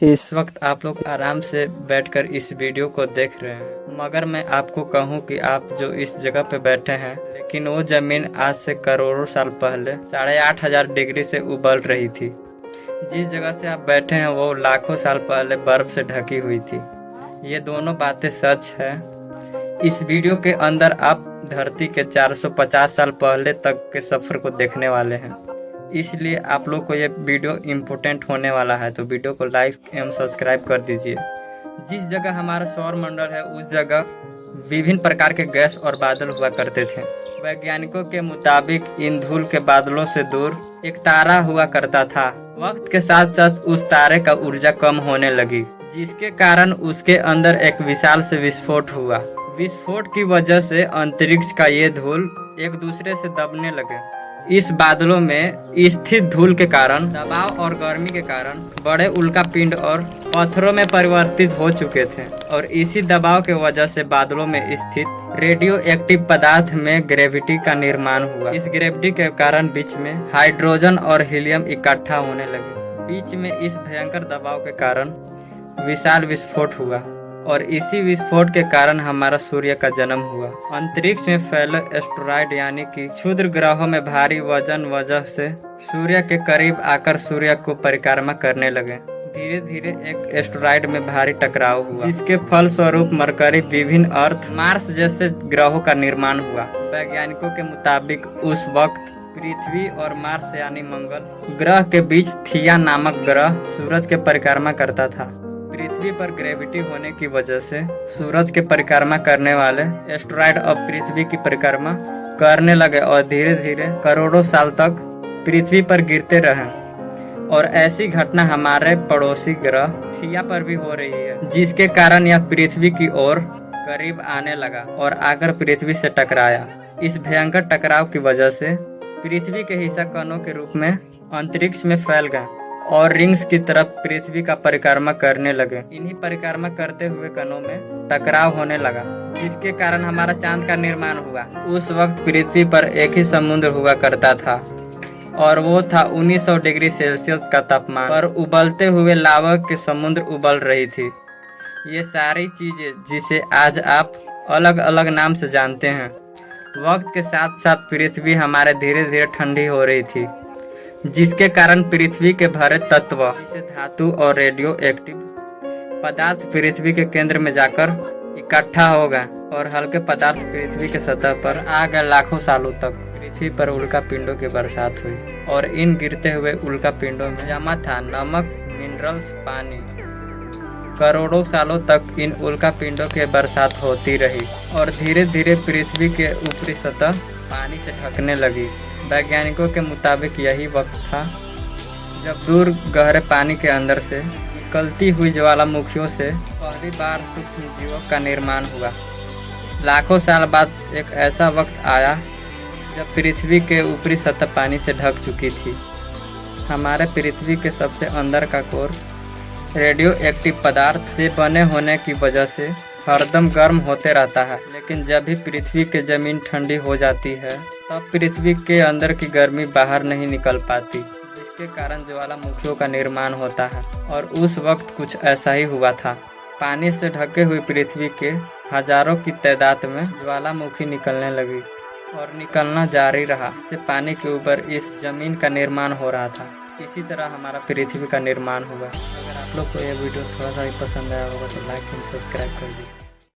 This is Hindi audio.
इस वक्त आप लोग आराम से बैठकर इस वीडियो को देख रहे हैं, मगर मैं आपको कहूं कि आप जो इस जगह पे बैठे हैं, लेकिन वो जमीन आज से करोड़ों साल पहले 8,500 डिग्री से उबल रही थी। जिस जगह से आप बैठे हैं वो लाखों साल पहले बर्फ से ढकी हुई थी। ये दोनों बातें सच है। इस वीडियो के अंदर आप धरती के 450 साल पहले तक के सफर को देखने वाले हैं, इसलिए आप लोग को ये वीडियो इम्पोर्टेंट होने वाला है, तो वीडियो को लाइक एवं सब्सक्राइब कर दीजिए। जिस जगह हमारा सौर मंडल है उस जगह विभिन्न प्रकार के गैस और बादल हुआ करते थे। वैज्ञानिकों के मुताबिक इन धूल के बादलों से दूर एक तारा हुआ करता था। वक्त के साथ साथ उस तारे का ऊर्जा कम होने लगी, जिसके कारण उसके अंदर एक विशाल से विस्फोट हुआ। विस्फोट की वजह से अंतरिक्ष का ये धूल एक दूसरे से दबने लगे। इस बादलों में स्थित धूल के कारण दबाव और गर्मी के कारण बड़े उल्कापिंड और पत्थरों में परिवर्तित हो चुके थे, और इसी दबाव के वजह से बादलों में स्थित रेडियो एक्टिव पदार्थ में ग्रेविटी का निर्माण हुआ। इस ग्रेविटी के कारण बीच में हाइड्रोजन और हीलियम इकट्ठा होने लगे। बीच में इस भयंकर दबाव के कारण विशाल विस्फोट हुआ, और इसी विस्फोट के कारण हमारा सूर्य का जन्म हुआ। अंतरिक्ष में फैले एस्टेरॉयड यानी कि क्षुद्र ग्रहों में भारी वजन वजह से सूर्य के करीब आकर सूर्य को परिक्रमा करने लगे। धीरे धीरे एक एस्टेरॉयड में भारी टकराव हुआ, जिसके फलस्वरूप मरकरी, विभिन्न अर्थ, मार्स जैसे ग्रहों का निर्माण हुआ। वैज्ञानिकों के मुताबिक उस वक्त पृथ्वी और मार्स यानी मंगल ग्रह के बीच थिया नामक ग्रह सूरज के परिक्रमा करता था। पृथ्वी पर ग्रेविटी होने की वजह से सूरज के परिक्रमा करने वाले एस्टेरॉयड अब पृथ्वी की परिक्रमा करने लगे और धीरे धीरे करोड़ों साल तक पृथ्वी पर गिरते रहे। और ऐसी घटना हमारे पड़ोसी ग्रह थिया पर भी हो रही है, जिसके कारण यह पृथ्वी की ओर करीब आने लगा और आकर पृथ्वी से टकराया। इस भयंकर टकराव की वजह से पृथ्वी के हिस्सा कणों के रूप में अंतरिक्ष में फैल गए और रिंग्स की तरफ पृथ्वी का परिक्रमा करने लगे। इन्हीं परिक्रमा करते हुए कणों में टकराव होने लगा, जिसके कारण हमारा चांद का निर्माण हुआ। उस वक्त पृथ्वी पर एक ही समुद्र हुआ करता था, और वो था 1900 डिग्री सेल्सियस का तापमान पर उबलते हुए लावा के समुद्र उबल रही थी। ये सारी चीजें जिसे आज आप अलग अलग नाम से जानते हैं, वक्त के साथ साथ पृथ्वी हमारे धीरे धीरे ठंडी हो रही थी, जिसके कारण पृथ्वी के भरे तत्व जैसे धातु और रेडियो एक्टिव पदार्थ पृथ्वी के केंद्र में जाकर इकट्ठा हो गए, और हल्के पदार्थ पृथ्वी के सतह पर आ गए। लाखों सालों तक पृथ्वी पर उल्का पिंडों की बरसात हुई, और इन गिरते हुए उल्का पिंडों में जमा था नमक, मिनरल्स, पानी। करोड़ों सालों तक इन उल्का पिंडों की बरसात होती रही, और धीरे धीरे पृथ्वी के ऊपरी सतह पानी से ढकने लगी। वैज्ञानिकों के मुताबिक यही वक्त था जब दूर गहरे पानी के अंदर से निकलती हुई ज्वालामुखियों से पहली बार सूक्ष्म जीवों का निर्माण हुआ। लाखों साल बाद एक ऐसा वक्त आया जब पृथ्वी के ऊपरी सतह पानी से ढक चुकी थी। हमारे पृथ्वी के सबसे अंदर का कोर रेडियो एक्टिव पदार्थ से बने होने की वजह से हरदम गर्म होते रहता है, लेकिन जब भी पृथ्वी की जमीन ठंडी हो जाती है तब पृथ्वी के अंदर की गर्मी बाहर नहीं निकल पाती, जिसके कारण ज्वालामुखियों का निर्माण होता है। और उस वक्त कुछ ऐसा ही हुआ था। पानी से ढके हुई पृथ्वी के हजारों की तादाद में ज्वालामुखी निकलने लगी और निकलना जारी रहा, इससे पानी के ऊपर इस जमीन का निर्माण हो रहा था। इसी तरह हमारा पृथ्वी का निर्माण हुआ। अगर आप लोग को यह वीडियो थोड़ा सा भी पसंद आया होगा तो लाइक एंड सब्सक्राइब कर दीजिए।